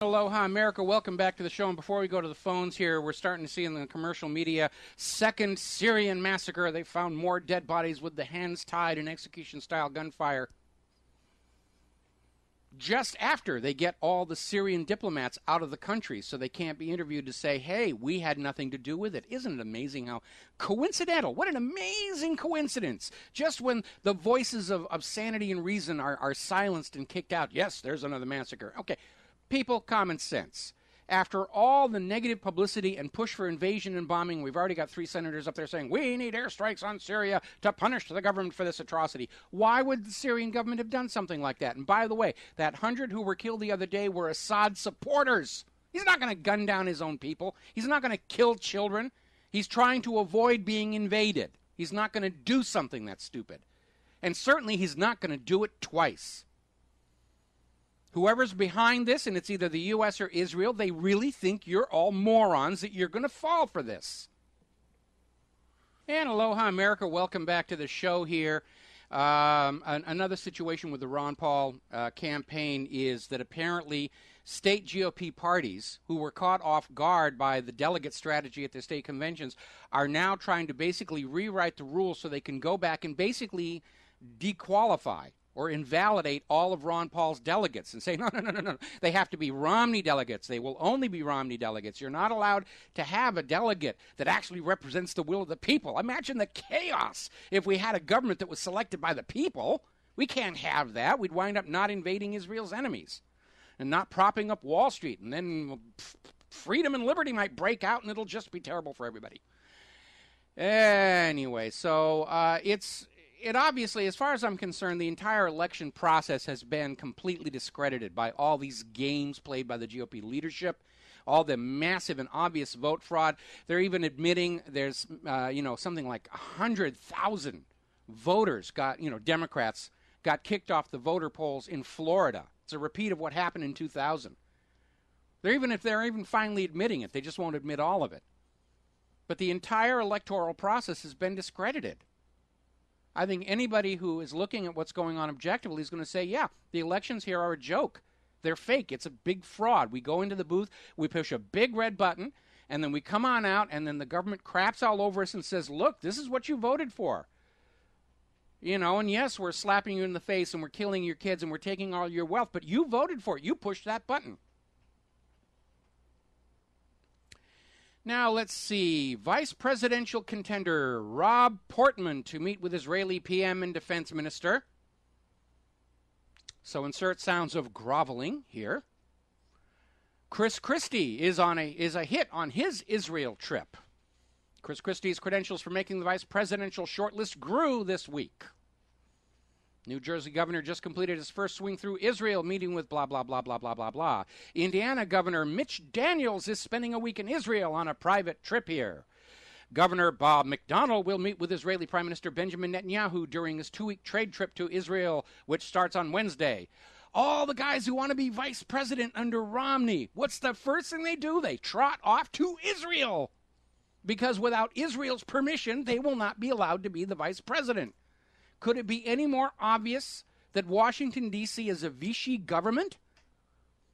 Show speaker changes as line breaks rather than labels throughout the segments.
Aloha, America. Welcome back to the show. And before we go to the phones here, we're starting to see in the commercial media, second Syrian massacre. They found more dead bodies with the hands tied in execution-style gunfire. Just after they get all the Syrian diplomats out of the country so they can't be interviewed to say, hey, we had nothing to do with it. Isn't it amazing how coincidental? What an amazing coincidence. Just when the voices of sanity and reason are silenced and kicked out, yes, there's another massacre. Okay. People, common sense. After all the negative publicity and push for invasion and bombing, we've already got 3 senators up there saying, we need airstrikes on Syria to punish the government for this atrocity. Why would the Syrian government have done something like that? And by the way, that 100 who were killed the other day were Assad supporters. He's not going to gun down his own people. He's not going to kill children. He's trying to avoid being invaded. He's not going to do something that's stupid. And certainly he's not going to do it twice. Whoever's behind this, and it's either the U.S. or Israel, they really think you're all morons, that you're going to fall for this. And aloha, America. Welcome back to the show here. Another situation with the Ron Paul campaign is that apparently state GOP parties who were caught off guard by the delegate strategy at the state conventions are now trying to basically rewrite the rules so they can go back and basically dequalify or invalidate all of Ron Paul's delegates and say, no. They have to be Romney delegates. They will only be Romney delegates. You're not allowed to have a delegate that actually represents the will of the people. Imagine the chaos if we had a government that was selected by the people. We can't have that. We'd wind up not invading Israel's enemies and not propping up Wall Street. And then freedom and liberty might break out, and it'll just be terrible for everybody. Anyway, so it obviously, as far as I'm concerned, the entire election process has been completely discredited by all these games played by the GOP leadership, all the massive and obvious vote fraud. They're even admitting there's, something like 100,000 voters Democrats got kicked off the voter polls in Florida. It's a repeat of what happened in 2000. They're even finally admitting it. They just won't admit all of it. But the entire electoral process has been discredited. I think anybody who is looking at what's going on objectively is going to say, yeah, the elections here are a joke. They're fake. It's a big fraud. We go into the booth, we push a big red button, and then we come on out, and then the government craps all over us and says, look, this is what you voted for. And yes, we're slapping you in the face, and we're killing your kids, and we're taking all your wealth, but you voted for it. You pushed that button. Now, let's see. Vice presidential contender Rob Portman to meet with Israeli PM and defense minister. So insert sounds of groveling here. Chris Christie is a hit on his Israel trip. Chris Christie's credentials for making the vice presidential shortlist grew this week. New Jersey governor just completed his first swing through Israel, meeting with blah, blah, blah, blah, blah, blah, blah. Indiana Governor Mitch Daniels is spending a week in Israel on a private trip here. Governor Bob McDonnell will meet with Israeli Prime Minister Benjamin Netanyahu during his 2-week trade trip to Israel, which starts on Wednesday. All the guys who want to be vice president under Romney, what's the first thing they do? They trot off to Israel. Because without Israel's permission, they will not be allowed to be the vice president. Could it be any more obvious that Washington, D.C. is a Vichy government?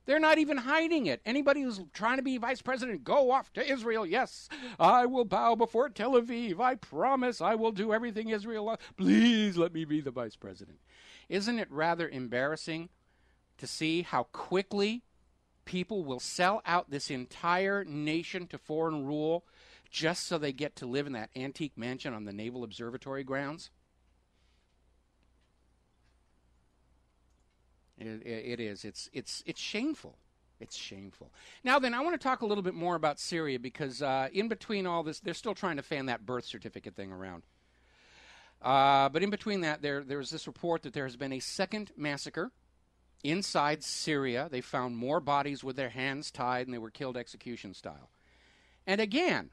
They're not even hiding it. Anybody who's trying to be vice president, go off to Israel. Yes, I will bow before Tel Aviv. I promise I will do everything Israel wants. Please let me be the vice president. Isn't it rather embarrassing to see how quickly people will sell out this entire nation to foreign rule just so they get to live in that antique mansion on the Naval Observatory grounds? It is. It's shameful. It's shameful. Now then, I want to talk a little bit more about Syria because in between all this, they're still trying to fan that birth certificate thing around. But in between that, there was this report that there has been a second massacre inside Syria. They found more bodies with their hands tied, and they were killed execution style. And again,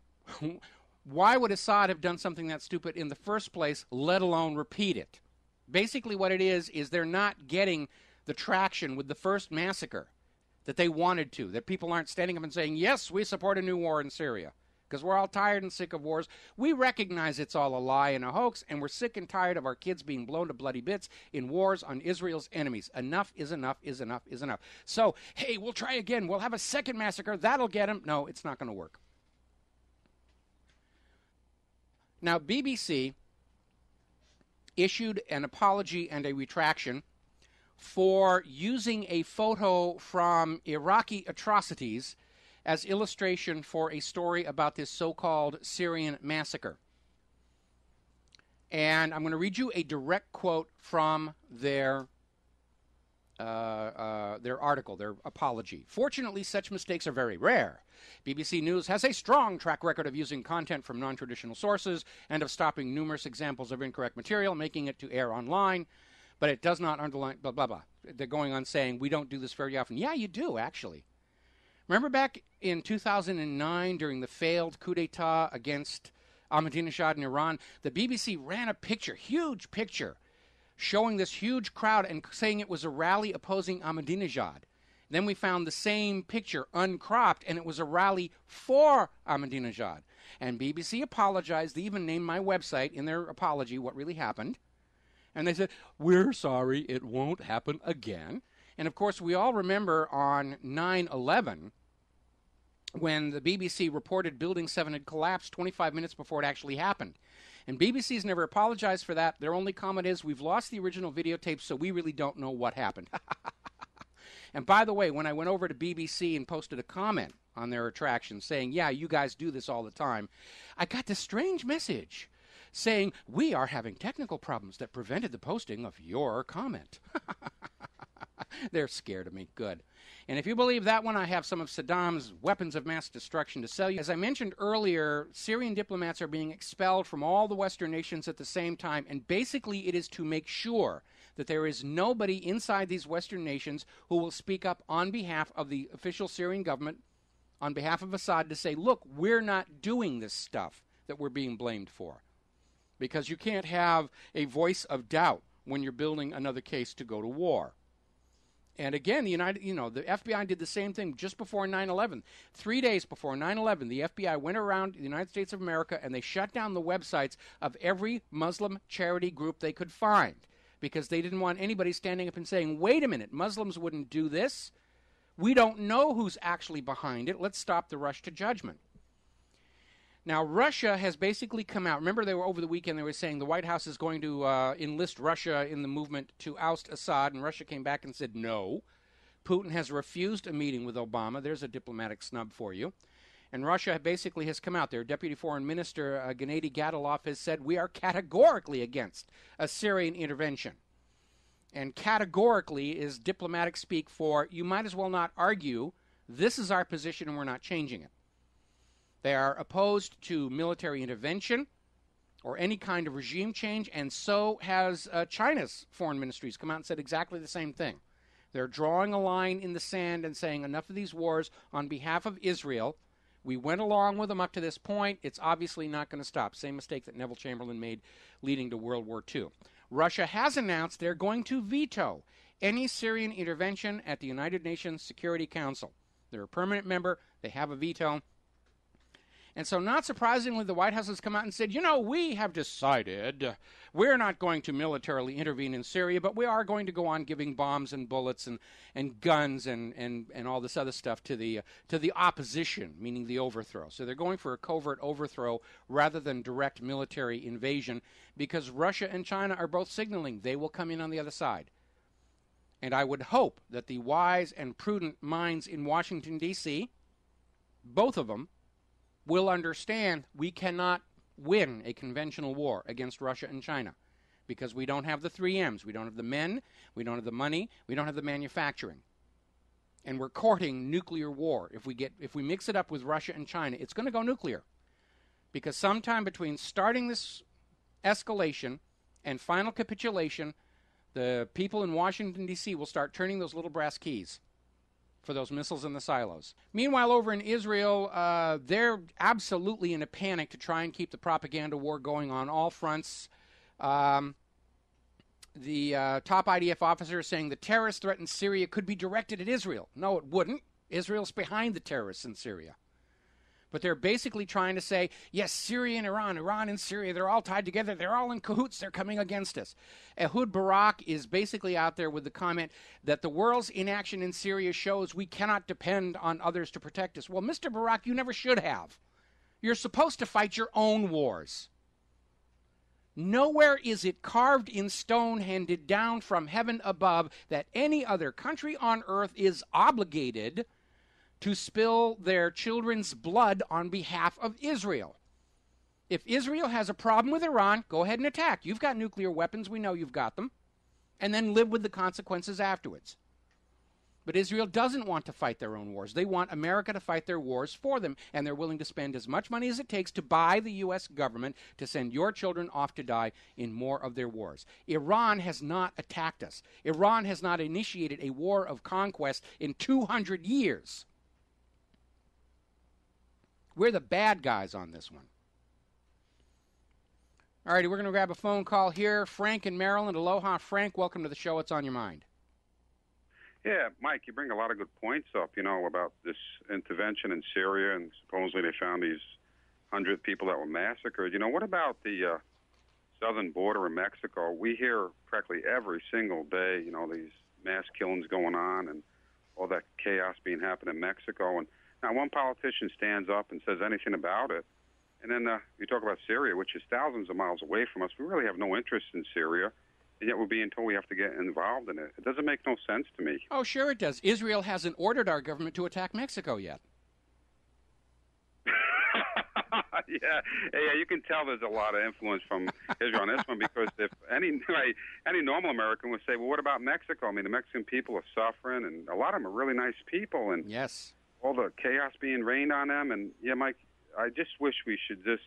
why would Assad have done something that stupid in the first place, let alone repeat it? Basically what it is they're not getting the traction with the first massacre that they wanted to, that people aren't standing up and saying, yes, we support a new war in Syria. because we're all tired and sick of wars. We recognize it's all a lie and a hoax, and we're sick and tired of our kids being blown to bloody bits in wars on Israel's enemies. Enough is enough is enough is enough. So, hey, we'll try again. We'll have a second massacre. That'll get them. No, it's not going to work. Now, BBC issued an apology and a retraction for using a photo from Iraqi atrocities as illustration for a story about this so-called Syrian massacre. And I'm going to read you a direct quote from their article, their apology. Fortunately, such mistakes are very rare. BBC News has a strong track record of using content from non-traditional sources and of stopping numerous examples of incorrect material, making it to air online, but it does not underline, blah, blah, blah. They're going on saying, we don't do this very often. Yeah, you do, actually. Remember back in 2009 during the failed coup d'etat against Ahmadinejad in Iran, the BBC ran a picture, huge picture, showing this huge crowd and saying it was a rally opposing Ahmadinejad. Then we found the same picture uncropped, and it was a rally for Ahmadinejad. And BBC apologized. They even named my website in their apology what really happened. And they said, we're sorry, it won't happen again. And, of course, we all remember on 9/11 when the BBC reported Building 7 had collapsed 25 minutes before it actually happened. And BBC's never apologized for that. Their only comment is, we've lost the original videotape, so we really don't know what happened. And by the way, when I went over to BBC and posted a comment on their attraction saying, yeah, you guys do this all the time, I got this strange message saying, we are having technical problems that prevented the posting of your comment. They're scared of me. Good. And if you believe that one, I have some of Saddam's weapons of mass destruction to sell you. As I mentioned earlier, Syrian diplomats are being expelled from all the Western nations at the same time, and basically it is to make sure that there is nobody inside these Western nations who will speak up on behalf of the official Syrian government, on behalf of Assad, to say, look, we're not doing this stuff that we're being blamed for. Because you can't have a voice of doubt when you're building another case to go to war. And again, the FBI did the same thing just before 9/11. 3 days before 9/11, the FBI went around the United States of America and they shut down the websites of every Muslim charity group they could find because they didn't want anybody standing up and saying, wait a minute, Muslims wouldn't do this. We don't know who's actually behind it. Let's stop the rush to judgment. Now, Russia has basically come out. Remember, they were over the weekend, they were saying the White House is going to enlist Russia in the movement to oust Assad, and Russia came back and said no. Putin has refused a meeting with Obama. There's a diplomatic snub for you. And Russia basically has come out. Their Deputy Foreign Minister, Gennady Gatilov, has said, we are categorically against a Syrian intervention. And categorically is diplomatic speak for, you might as well not argue, this is our position and we're not changing it. They are opposed to military intervention or any kind of regime change, and so has China's foreign ministries come out and said exactly the same thing. They're drawing a line in the sand and saying enough of these wars on behalf of Israel. We went along with them up to this point. It's obviously not going to stop. Same mistake that Neville Chamberlain made leading to World War II. Russia has announced they're going to veto any Syrian intervention at the United Nations Security Council. They're a permanent member. They have a veto. And so, not surprisingly, the White House has come out and said, we have decided we're not going to militarily intervene in Syria, but we are going to go on giving bombs and bullets and guns and all this other stuff to the opposition, meaning the overthrow. So they're going for a covert overthrow rather than direct military invasion because Russia and China are both signaling they will come in on the other side. And I would hope that the wise and prudent minds in Washington, D.C., both of them, will understand we cannot win a conventional war against Russia and China because we don't have the 3 M's. We don't have the men, we don't have the money, we don't have the manufacturing. And we're courting nuclear war. If we mix it up with Russia and China, it's going to go nuclear. Because sometime between starting this escalation and final capitulation, the people in Washington, D.C. will start turning those little brass keys for those missiles in the silos. Meanwhile, over in Israel, they're absolutely in a panic to try and keep the propaganda war going on all fronts. The top IDF officer is saying the terrorist threat in Syria could be directed at Israel. No, it wouldn't. Israel's behind the terrorists in Syria. But they're basically trying to say, yes, Syria and Iran and Syria, they're all tied together. They're all in cahoots. They're coming against us. Ehud Barak is basically out there with the comment that the world's inaction in Syria shows we cannot depend on others to protect us. Well, Mr. Barak, you never should have. You're supposed to fight your own wars. Nowhere is it carved in stone, handed down from heaven above, that any other country on earth is obligated to spill their children's blood on behalf of Israel. If Israel has a problem with Iran, go ahead and attack. You've got nuclear weapons. We know you've got them. And then live with the consequences afterwards. But Israel doesn't want to fight their own wars. They want America to fight their wars for them, and they're willing to spend as much money as it takes to buy the U.S. government to send your children off to die in more of their wars. Iran has not attacked us. Iran has not initiated a war of conquest in 200 years. We're the bad guys on this one. All righty, we're going to grab a phone call here. Frank in Maryland. Aloha, Frank. Welcome to the show. What's on your mind?
Yeah, Mike, you bring a lot of good points up, about this intervention in Syria, and supposedly they found these 100 people that were massacred. What about the southern border of Mexico? We hear practically every single day, these mass killings going on and all that chaos being happening in Mexico. And now one politician stands up and says anything about it. And then you talk about Syria, which is thousands of miles away from us. We really have no interest in Syria, and yet we're being told we have to get involved in it. It doesn't make no sense to me.
Oh, sure it does. Israel hasn't ordered our government to attack Mexico yet.
Yeah, you can tell there's a lot of influence from Israel on this one, because if any normal American would say, well, what about Mexico? I mean, the Mexican people are suffering, and a lot of them are really nice people, and
yes,
all the chaos being rained on them. And, yeah, Mike, I just wish we should just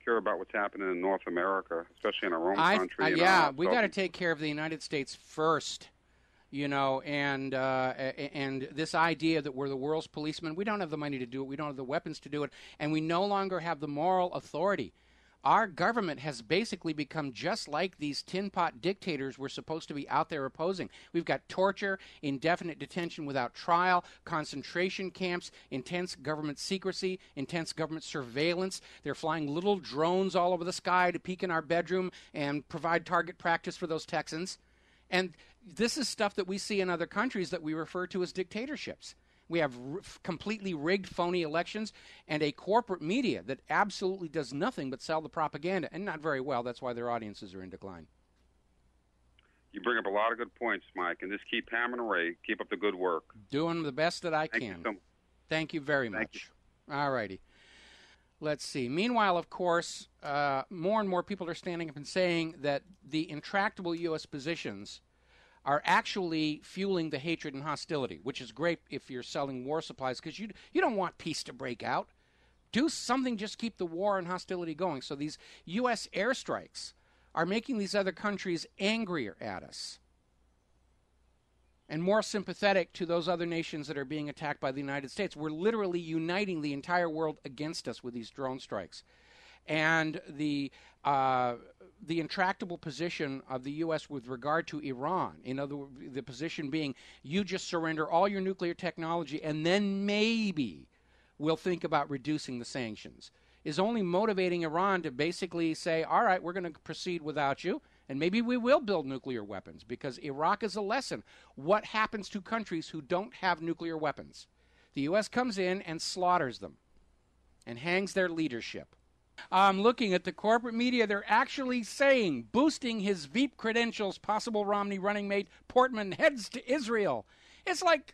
care about what's happening in North America, especially in our own country.
Yeah, we got to take care of the United States first, and this idea that we're the world's policemen, we don't have the money to do it, we don't have the weapons to do it, and we no longer have the moral authority. Our government has basically become just like these tin pot dictators we're supposed to be out there opposing. We've got torture, indefinite detention without trial, concentration camps, intense government secrecy, intense government surveillance. They're flying little drones all over the sky to peek in our bedroom and provide target practice for those Texans. And this is stuff that we see in other countries that we refer to as dictatorships. We have completely rigged, phony elections and a corporate media that absolutely does nothing but sell the propaganda, and not very well. That's why their audiences are in decline.
You bring up a lot of good points, Mike, and just keep hammering away. Keep up the good work.
Doing the best that I can.
Thank you so much.
Thank you very much. All righty. Let's see. Meanwhile, of course, more and more people are standing up and saying that the intractable U.S. positions are actually fueling the hatred and hostility, which is great if you're selling war supplies, because you don't want peace to break out. Do something, just keep the war and hostility going. So these U.S. airstrikes are making these other countries angrier at us and more sympathetic to those other nations that are being attacked by the United States. We're literally uniting the entire world against us with these drone strikes. And the intractable position of the U.S. with regard to Iran, the position being, you just surrender all your nuclear technology and then maybe we'll think about reducing the sanctions, is only motivating Iran to basically say, all right, we're going to proceed without you, and maybe we will build nuclear weapons, because Iraq is a lesson. What happens to countries who don't have nuclear weapons? The U.S. comes in and slaughters them and hangs their leadership. I'm looking at the corporate media. They're actually saying, boosting his Veep credentials, possible Romney running mate Portman heads to Israel. It's like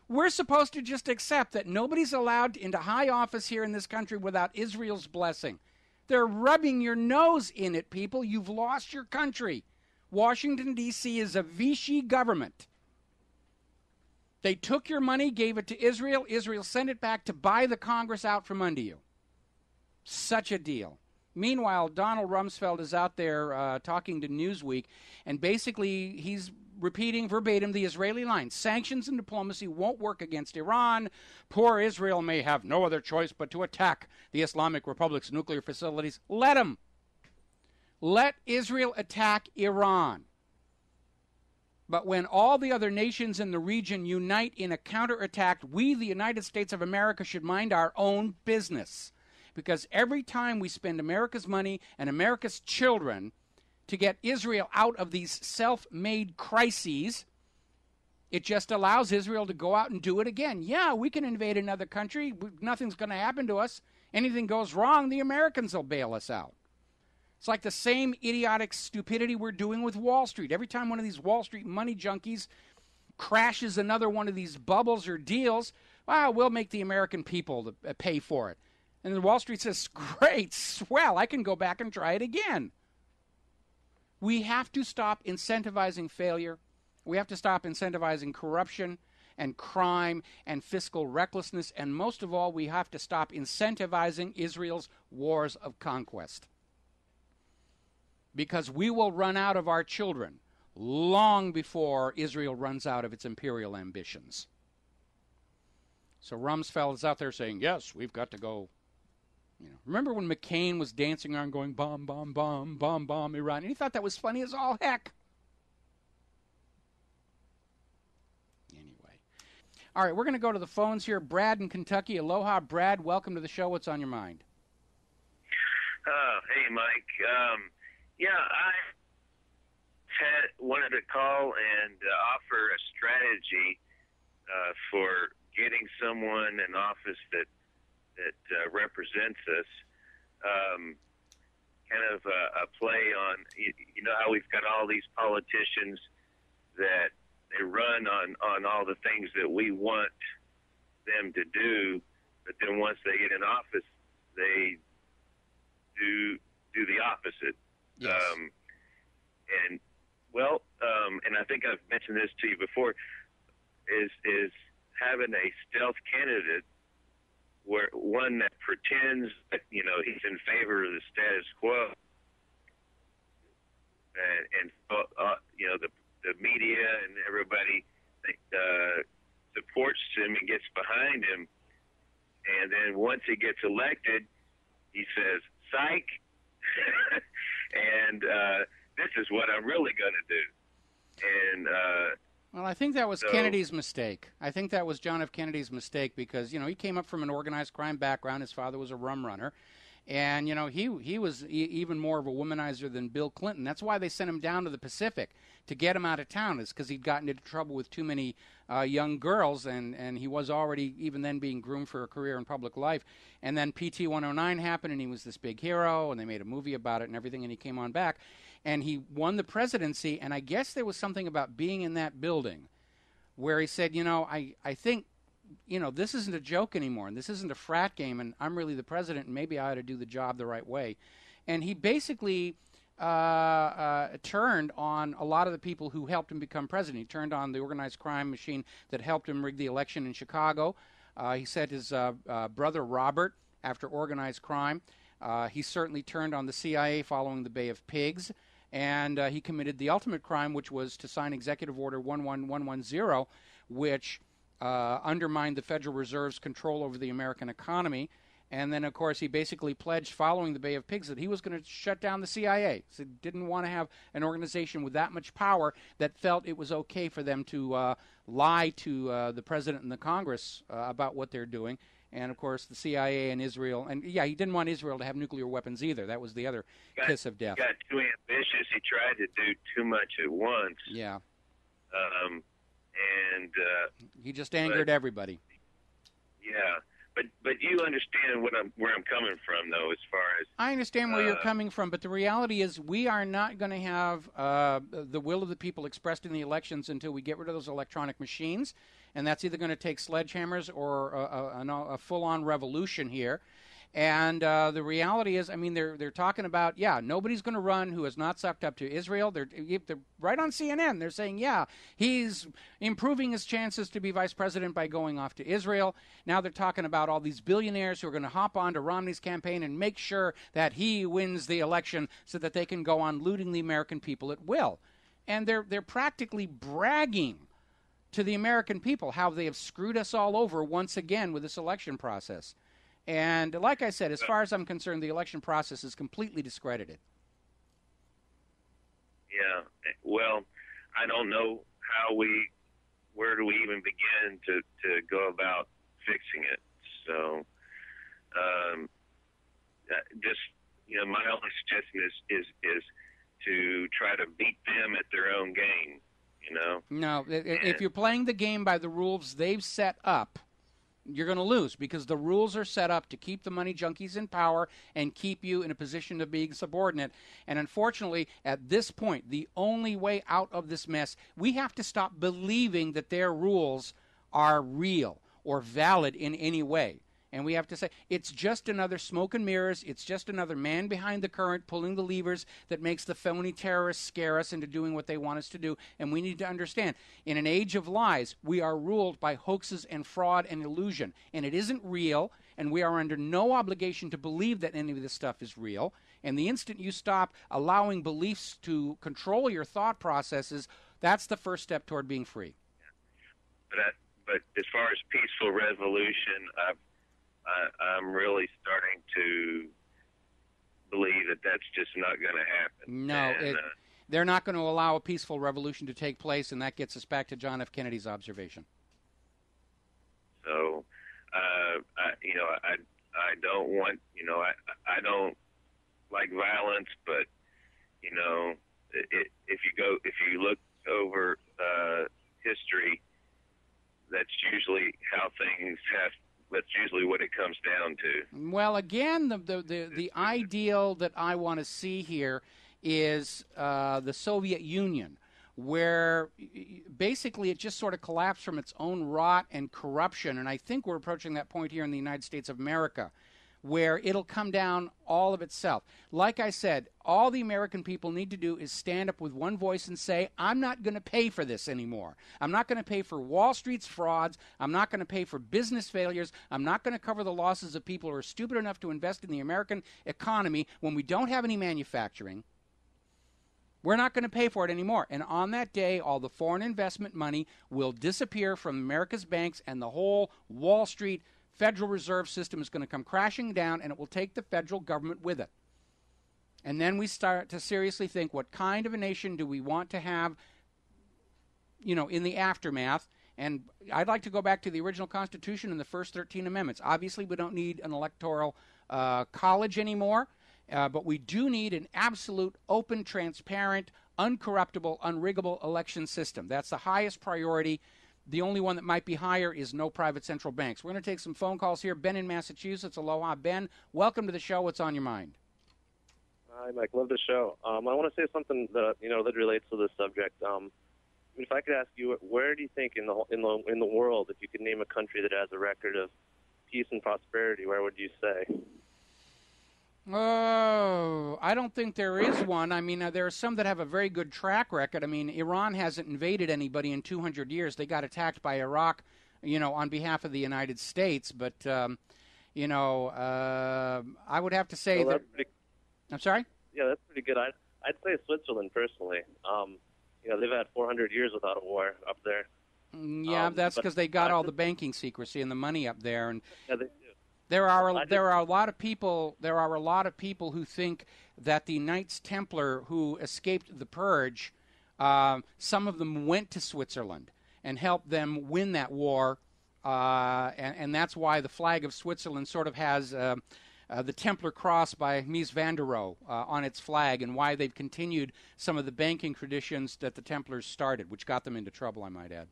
we're supposed to just accept that nobody's allowed into high office here in this country without Israel's blessing. They're rubbing your nose in it, people. You've lost your country. Washington, D.C. is a Vichy government. They took your money, gave it to Israel. Israel sent it back to buy the Congress out from under you. Such a deal. Meanwhile, Donald Rumsfeld is out there talking to Newsweek, and basically he's repeating verbatim the Israeli line. Sanctions and diplomacy won't work against Iran. Poor Israel may have no other choice but to attack the Islamic Republic's nuclear facilities. Let them. Let Israel attack Iran. But when all the other nations in the region unite in a counterattack, we, the United States of America, should mind our own business. Because every time we spend America's money and America's children to get Israel out of these self-made crises, it just allows Israel to go out and do it again. Yeah, we can invade another country. Nothing's going to happen to us. Anything goes wrong, the Americans will bail us out. It's like the same idiotic stupidity we're doing with Wall Street. Every time one of these Wall Street money junkies crashes another one of these bubbles or deals, well, we'll make the American people pay for it. And then Wall Street says, great, swell, I can go back and try it again. We have to stop incentivizing failure. We have to stop incentivizing corruption and crime and fiscal recklessness. And most of all, we have to stop incentivizing Israel's wars of conquest. Because we will run out of our children long before Israel runs out of its imperial ambitions. So Rumsfeld is out there saying, yes, we've got to go. You know, remember when McCain was dancing around going, bomb, bomb, bomb, bomb, bomb, Iran? And he thought that was funny as all heck. Anyway. All right, we're going to go to the phones here. Brad in Kentucky. Aloha, Brad. Welcome to the show. What's on your mind?
Hey, Mike. Yeah, I wanted to call and offer a strategy for getting someone in office that represents us. Kind of a play on, you know how we've got all these politicians that they run on all the things that we want them to do, but then once they get in office, they do the opposite.
Yes.
And I think I've mentioned this to you before, is having a stealth candidate, where one that pretends that, you know, he's in favor of the status quo, and you know, the media and everybody supports him and gets behind him, and then once he gets elected, he says, "Psych," and this is what I'm really going to do. And
well, I think that was Kennedy's mistake. I think that was John F. Kennedy's mistake because, you know, he came up from an organized crime background. His father was a rum runner. And, you know, he was even more of a womanizer than Bill Clinton. That's why they sent him down to the Pacific to get him out of town, is because he'd gotten into trouble with too many young girls, and he was already, even then, being groomed for a career in public life. And then PT 109 happened, and he was this big hero, and they made a movie about it and everything, and he came on back. And he won the presidency, and I guess there was something about being in that building where he said, you know, I think, you know, this isn't a joke anymore, and this isn't a frat game, and I'm really the president, and maybe I ought to do the job the right way. And he basically turned on a lot of the people who helped him become president. He turned on the organized crime machine that helped him rig the election in Chicago. He said his brother Robert, after organized crime. He certainly turned on the CIA following the Bay of Pigs. And he committed the ultimate crime, which was to sign Executive Order 11110, which undermined the Federal Reserve's control over the American economy. And then, of course, he basically pledged following the Bay of Pigs that he was going to shut down the CIA. So he didn't want to have an organization with that much power that felt it was okay for them to lie to the president and the Congress about what they're doing. And, of course, the CIA and Israel. And, yeah, he didn't want Israel to have nuclear weapons either. That was the other kiss of death.
He got too ambitious. He tried to do too much at once.
Yeah.
And
he just angered everybody.
Yeah. But you understand where I'm coming from, though, as far as...
I understand where you're coming from, but the reality is we are not going to have the will of the people expressed in the elections until we get rid of those electronic machines, and that's either going to take sledgehammers or a full-on revolution here. And the reality is, I mean, they're talking about, yeah, nobody's going to run who has not sucked up to Israel. They're right on CNN. They're saying, yeah, he's improving his chances to be vice president by going off to Israel. Now they're talking about all these billionaires who are going to hop onto Romney's campaign and make sure that he wins the election so that they can go on looting the American people at will. And they're practically bragging to the American people how they have screwed us all over once again with this election process. And like I said, as far as I'm concerned, the election process is completely discredited.
Yeah. Well, I don't know where do we even begin to go about fixing it? So, just, my only suggestion is to try to beat them at their own game,
No, if you're playing the game by the rules they've set up, you're going to lose, because the rules are set up to keep the money junkies in power and keep you in a position of being subordinate. And unfortunately, at this point, the only way out of this mess, we have to stop believing that their rules are real or valid in any way. And we have to say, it's just another smoke and mirrors. It's just another man behind the current pulling the levers that makes the phony terrorists scare us into doing what they want us to do. And we need to understand, in an age of lies, we are ruled by hoaxes and fraud and illusion. And it isn't real, and we are under no obligation to believe that any of this stuff is real. And the instant you stop allowing beliefs to control your thought processes, that's the first step toward being free.
But as far as peaceful resolution, I'm really starting to believe that that's just not going to happen.
No, they're not going to allow a peaceful revolution to take place, and that gets us back to John F. Kennedy's observation.
So, I don't want, I don't like violence, but, if you look over history, that's usually how things have. That's usually what it comes down to.
Well, again, the ideal that I want to see here is the Soviet Union, where basically it just sort of collapsed from its own rot and corruption. And I think we're approaching that point here in the United States of America, where it'll come down all of itself. Like I said, all the American people need to do is stand up with one voice and say, I'm not going to pay for this anymore. I'm not going to pay for Wall Street's frauds. I'm not going to pay for business failures. I'm not going to cover the losses of people who are stupid enough to invest in the American economy when we don't have any manufacturing. We're not going to pay for it anymore. And on that day, all the foreign investment money will disappear from America's banks, and the whole Wall Street Federal Reserve System is going to come crashing down, and it will take the federal government with it. And then we start to seriously think, what kind of a nation do we want to have, in the aftermath? And I'd like to go back to the original Constitution and the first 13 amendments. Obviously, we don't need an electoral college anymore, but we do need an absolute, open, transparent, uncorruptible, unriggable election system. That's the highest priority. The only one that might be higher is no private central banks. We're going to take some phone calls here. Ben in Massachusetts. Aloha, Ben. Welcome to the show. What's on your mind?
Hi, Mike. Love the show. I want to say something that that relates to this subject. If I could ask you, where do you think in the world, if you could name a country that has a record of peace and prosperity, where would you say?
Oh, I don't think there is one. I mean, there are some that have a very good track record. I mean, Iran hasn't invaded anybody in 200 years. They got attacked by Iraq, on behalf of the United States. But, I would have to say that. I'm sorry?
Yeah, that's pretty good. I'd say Switzerland, personally. They've had 400 years without a war up there.
Yeah, that's because they got all the banking secrecy and the money up there. And
yeah, they do.
There are a lot of people who think that the Knights Templar who escaped the purge, some of them went to Switzerland and helped them win that war, and that's why the flag of Switzerland sort of has the Templar cross by Mies van der Rohe on its flag, and why they've continued some of the banking traditions that the Templars started, which got them into trouble, I might add.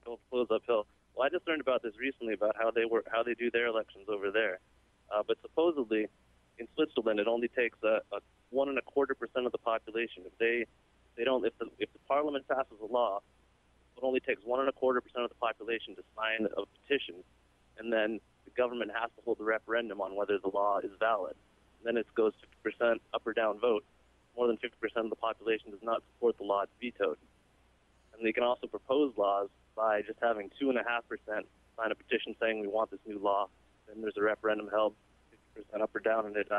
Don't close uphill. Well, I just learned about this recently, about how they do their elections over there. But supposedly, in Switzerland, it only takes a 1.25% of the population. If the parliament passes a law, it only takes 1.25% of the population to sign a petition, and then the government has to hold a referendum on whether the law is valid. And then it goes 50% up or down vote. More than 50% of the population does not support the law; it's vetoed. And they can also propose laws by just having 2.5% sign a petition saying we want this new law. Then there's a referendum held, 50% up or down, and it.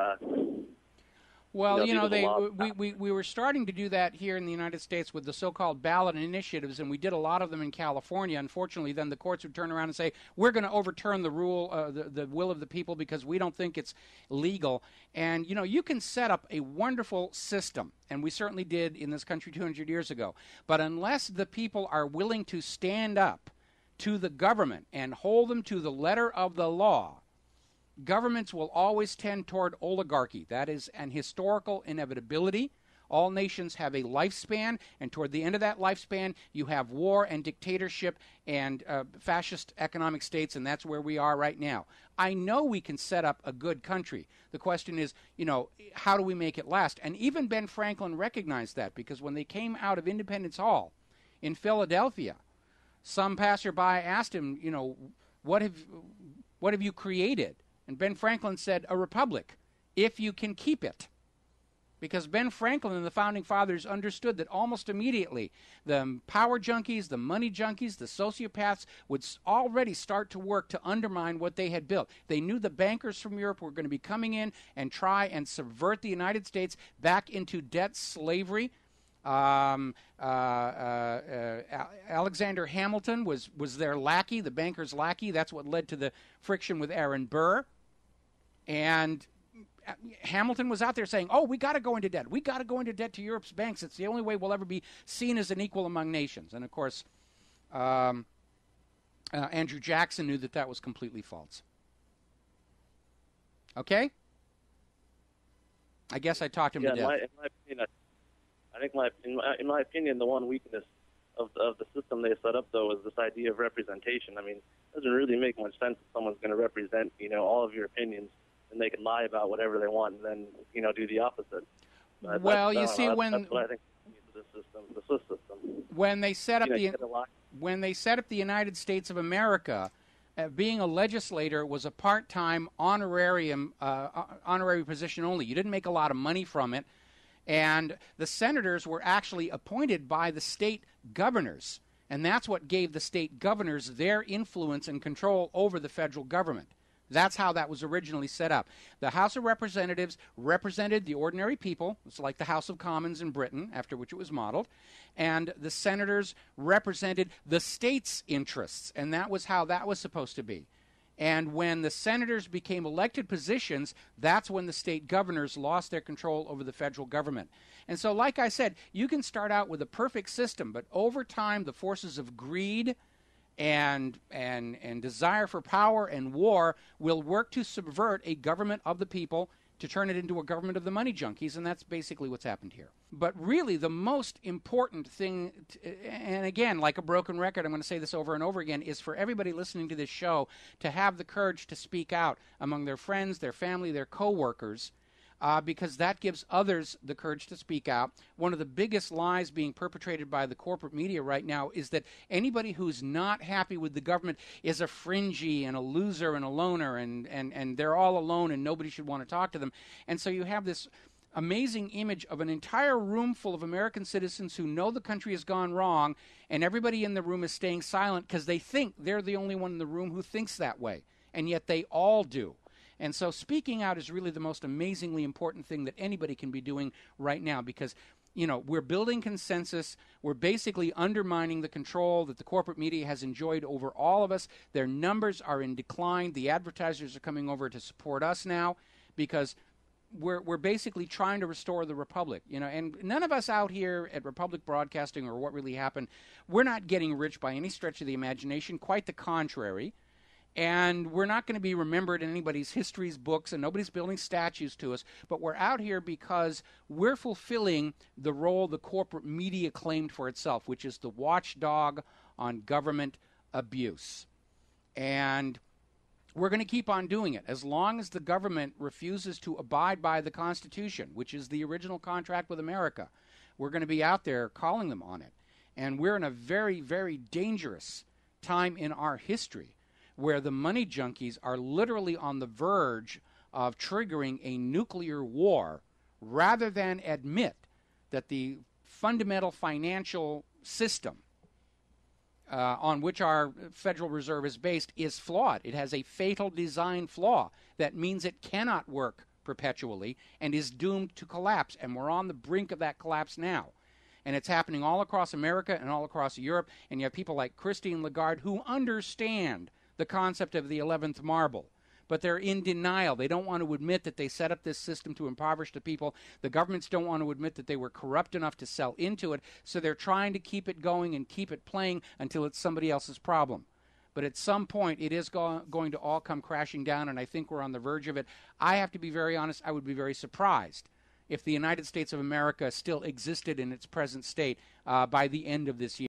Well,
these are the laws.
we were starting to do that here in the United States with the so-called ballot initiatives, and we did a lot of them in California. Unfortunately, then the courts would turn around and say, we're going to overturn the rule, the will of the people, because we don't think it's legal. And, you can set up a wonderful system, and we certainly did in this country 200 years ago. But unless the people are willing to stand up to the government and hold them to the letter of the law, governments will always tend toward oligarchy. That is an historical inevitability. All nations have a lifespan, and toward the end of that lifespan, you have war and dictatorship and fascist economic states, and that's where we are right now. I know we can set up a good country. The question is, how do we make it last? And even Ben Franklin recognized that, because when they came out of Independence Hall in Philadelphia, some passerby asked him, what have you created? And Ben Franklin said, a republic, if you can keep it. Because Ben Franklin and the Founding Fathers understood that almost immediately the power junkies, the money junkies, the sociopaths would already start to work to undermine what they had built. They knew the bankers from Europe were going to be coming in and try and subvert the United States back into debt slavery. Alexander Hamilton was their lackey, the banker's lackey. That's what led to the friction with Aaron Burr. And Hamilton was out there saying, we got to go into debt. We got to go into debt to Europe's banks. It's the only way we'll ever be seen as an equal among nations. And, of course, Andrew Jackson knew that was completely false. Okay? I guess I talked him to death.
In my opinion, I think, in my opinion, the one weakness of the system they set up, though, is this idea of representation. I mean, it doesn't really make much sense if someone's going to represent, all of your opinions, and they can lie about whatever they want and then, do the opposite.
That's what I think
the Swiss system.
When they set up the United States of America, being a legislator was a part-time honorary position only. You didn't make a lot of money from it. And the senators were actually appointed by the state governors. And that's what gave the state governors their influence and control over the federal government. That's how that was originally set up. The House of Representatives represented the ordinary people. It's like the House of Commons in Britain, after which it was modeled. And the senators represented the state's interests. And that was how that was supposed to be. And when the senators became elected positions, that's when the state governors lost their control over the federal government. And so, like I said, you can start out with a perfect system, but over time, the forces of greed and desire for power and war will work to subvert a government of the people to turn it into a government of the money junkies, and that's basically what's happened here. But really, the most important thing, and again, like a broken record, I'm going to say this over and over again, is for everybody listening to this show to have the courage to speak out among their friends, their family, their coworkers, because that gives others the courage to speak out. One of the biggest lies being perpetrated by the corporate media right now is that anybody who's not happy with the government is a fringy and a loser and a loner, and they're all alone and nobody should want to talk to them. And so you have this amazing image of an entire room full of American citizens who know the country has gone wrong, and everybody in the room is staying silent because they think they're the only one in the room who thinks that way, and yet they all do. And so speaking out is really the most amazingly important thing that anybody can be doing right now, because, we're building consensus. We're basically undermining the control that the corporate media has enjoyed over all of us. Their numbers are in decline. The advertisers are coming over to support us now because we're basically trying to restore the Republic, and none of us out here at Republic Broadcasting or What Really Happened, we're not getting rich by any stretch of the imagination, quite the contrary. And we're not going to be remembered in anybody's histories books, and nobody's building statues to us. But we're out here because we're fulfilling the role the corporate media claimed for itself, which is the watchdog on government abuse. And we're going to keep on doing it as long as the government refuses to abide by the Constitution, which is the original contract with America. We're going to be out there calling them on it. And we're in a very, very dangerous time in our history, where the money junkies are literally on the verge of triggering a nuclear war rather than admit that the fundamental financial system on which our Federal Reserve is based is flawed. It has a fatal design flaw that means it cannot work perpetually and is doomed to collapse. And we're on the brink of that collapse now. And it's happening all across America and all across Europe. And you have people like Christine Lagarde who understand the concept of the 11th marble. But they're in denial. They don't want to admit that they set up this system to impoverish the people. The governments don't want to admit that they were corrupt enough to sell into it. So they're trying to keep it going and keep it playing until it's somebody else's problem. But at some point, it is going to all come crashing down, and I think we're on the verge of it. I have to be very honest. I would be very surprised if the United States of America still existed in its present state by the end of this year.